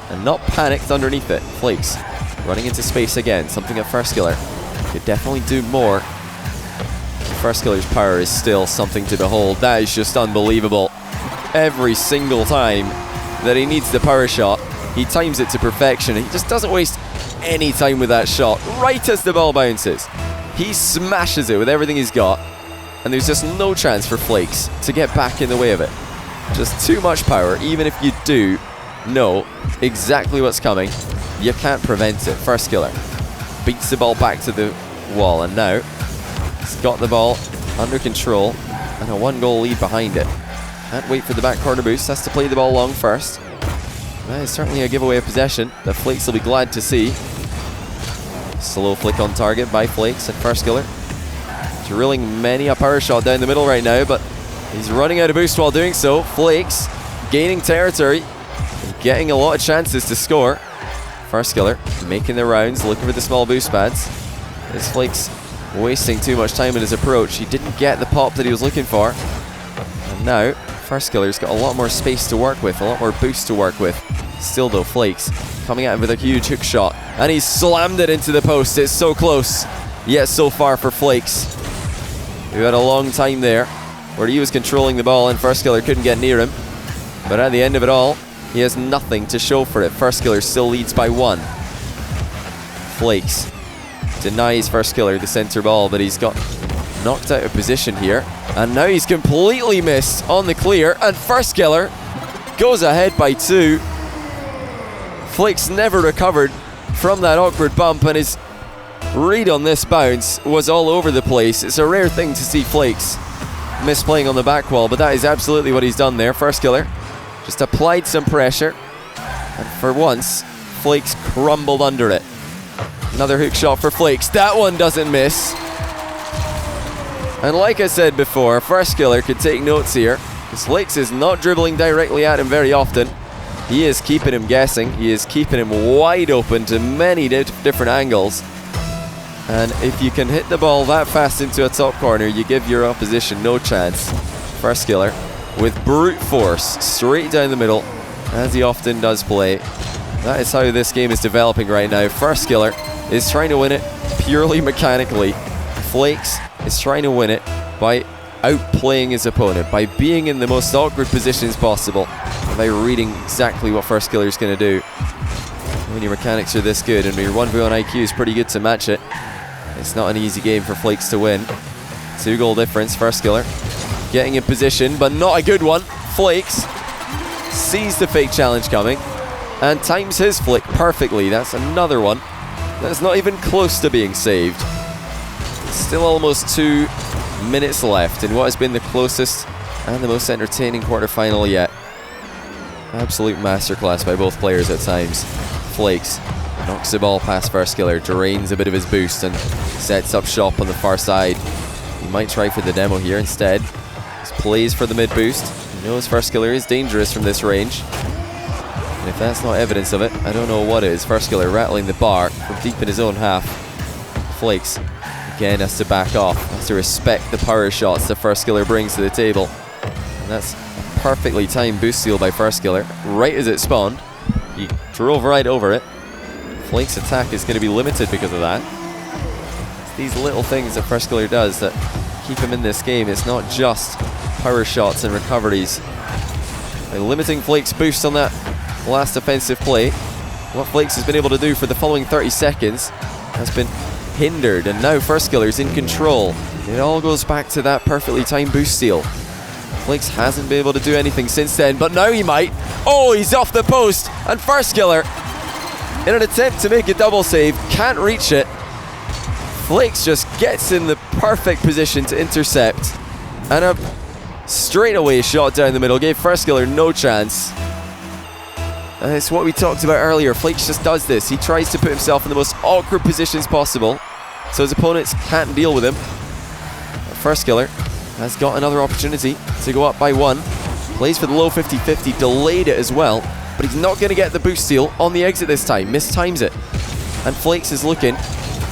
and not panicked underneath it. Flakes running into space again, something that Firstkiller could definitely do more. Firstkiller's power is still something to behold. That is just unbelievable. Every single time that he needs the power shot, he times it to perfection. He just doesn't waste any time with that shot. Right as the ball bounces, he smashes it with everything he's got, and there's just no chance for Flakes to get back in the way of it. Just too much power. Even if you do know exactly what's coming, you can't prevent it. Firstkiller beats the ball back to the wall, and now he's got the ball under control and a 1-goal lead behind it. Can't wait for the back corner boost. Has to play the ball long first. That is certainly a giveaway of possession that Flakes will be glad to see. Slow flick on target by Flakes, and Firstkiller drilling many a power shot down the middle right now, but he's running out of boost while doing so. Flakes gaining territory and getting a lot of chances to score. Firstkiller making the rounds, looking for the small boost pads. Is Flakes wasting too much time in his approach? He didn't get the pop that he was looking for. And now Firstkiller's got a lot more space to work with, a lot more boost to work with. Still though, Flakes coming at him with a huge hook shot, and he's slammed it into the post. It's so close, yet so far for Flakes. We had a long time there where he was controlling the ball and Firstkiller couldn't get near him. But at the end of it all, he has nothing to show for it. Firstkiller still leads by 1. Flakes denies Firstkiller the center ball, but he's got knocked out of position here. And now he's completely missed on the clear, and Firstkiller goes ahead by 2. Flakes never recovered from that awkward bump, and his read on this bounce was all over the place. It's a rare thing to see Flakes misplaying on the back wall, but that is absolutely what he's done there. Firstkiller just applied some pressure, and for once, Flakes crumbled under it. Another hook shot for Flakes. That one doesn't miss. And like I said before, Firstkiller could take notes here, because Flakes is not dribbling directly at him very often. He is keeping him guessing. He is keeping him wide open to many different angles. And if you can hit the ball that fast into a top corner, you give your opposition no chance. Firstkiller with brute force straight down the middle, as he often does play. That is how this game is developing right now. Firstkiller is trying to win it purely mechanically. Flakes is trying to win it by outplaying his opponent, by being in the most awkward positions possible, and by reading exactly what Firstkiller is going to do. When your mechanics are this good and your 1v1 IQ is pretty good to match it, it's not an easy game for Flakes to win. 2-goal difference. Firstkiller getting in position, but not a good one. Flakes sees the fake challenge coming and times his flick perfectly. That's another one that's not even close to being saved. Still almost 2 minutes left in what has been the closest and the most entertaining quarterfinal yet. Absolute masterclass by both players at times. Flakes knocks the ball past Firstkiller, drains a bit of his boost and sets up shop on the far side. He might try for the demo here instead. He plays for the mid boost. He knows Firstkiller is dangerous from this range. And if that's not evidence of it, I don't know what is. Firstkiller rattling the bar from deep in his own half. Flakes again has to back off, has to respect the power shots that Firstkiller brings to the table. And that's a perfectly timed boost steal by Firstkiller. Right as it spawned, he drove right over it. Flakes' attack is going to be limited because of that. It's these little things that Firstkiller does that keep him in this game. It's not just power shots and recoveries. By limiting Flakes' boost on that last offensive play, what Flakes has been able to do for the following 30 seconds has been hindered, and now Firstkiller's in control. It all goes back to that perfectly timed boost steal. Flakes hasn't been able to do anything since then, but now he might. Oh, he's off the post, and Firstkiller, in an attempt to make a double save, can't reach it. Flakes just gets in the perfect position to intercept, and a straightaway shot down the middle gave Firstkiller no chance. And it's what we talked about earlier. Flakes just does this. He tries to put himself in the most awkward positions possible so his opponents can't deal with him. But Firstkiller has got another opportunity to go up by 1. Plays for the low 50-50, delayed it as well, but he's not going to get the boost steal on the exit this time. Mistimes it. And Flakes is looking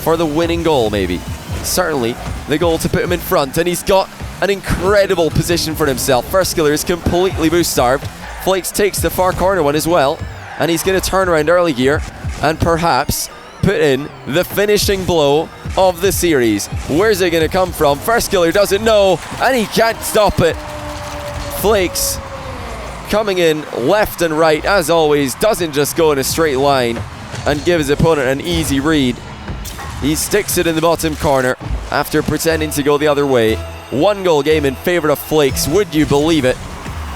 for the winning goal, maybe. Certainly the goal to put him in front, and he's got an incredible position for himself. Firstkiller is completely boost starved. Flakes takes the far corner one as well, and he's going to turn around early here and perhaps put in the finishing blow of the series. Where's it going to come from? Firstkiller doesn't know, and he can't stop it. Flakes coming in left and right, as always, doesn't just go in a straight line and give his opponent an easy read. He sticks it in the bottom corner after pretending to go the other way. 1-goal game in favor of Flakes. Would you believe it?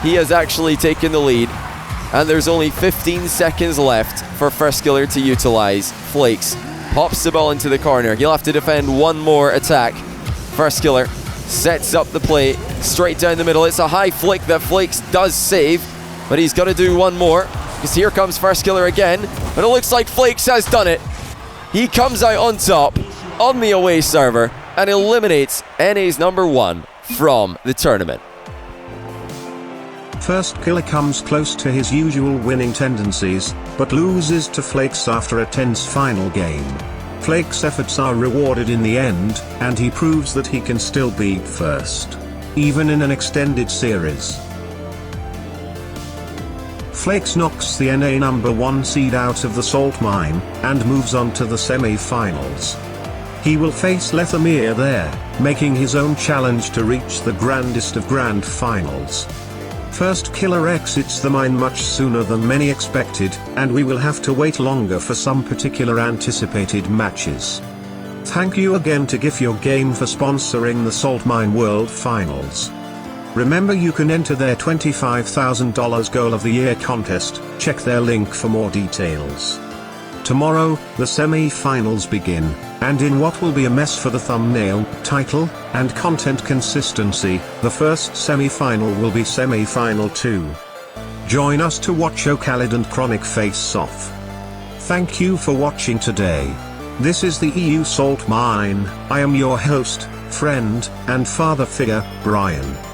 He has actually taken the lead, and there's only 15 seconds left for Firstkiller to utilize. Flakes pops the ball into the corner. He'll have to defend one more attack. Firstkiller sets up the play straight down the middle. It's a high flick that Flakes does save, but he's got to do one more, because here comes Firstkiller again, but it looks like Flakes has done it. He comes out on top on the away server and eliminates NA's number 1 from the tournament. Firstkiller comes close to his usual winning tendencies, but loses to Flakes after a tense final game. Flakes' efforts are rewarded in the end, and he proves that he can still beat First, even in an extended series. Flakes knocks the NA number 1 seed out of the salt mine, and moves on to the semi-finals. He will face Lethamir there, making his own challenge to reach the grandest of grand finals. Firstkiller exits the mine much sooner than many expected, and we will have to wait longer for some particular anticipated matches. Thank you again to GIF Your Game for sponsoring the Salt Mine World Finals. Remember, you can enter their $25,000 Goal of the Year contest. Check their link for more details. Tomorrow, the semi-finals begin, and in what will be a mess for the thumbnail, title, and content consistency, the first semi-final will be semi-final 2. Join us to watch Khalid and Chronic face off. Thank you for watching today. This is the EU Salt Mine. I am your host, friend, and father figure, Brian.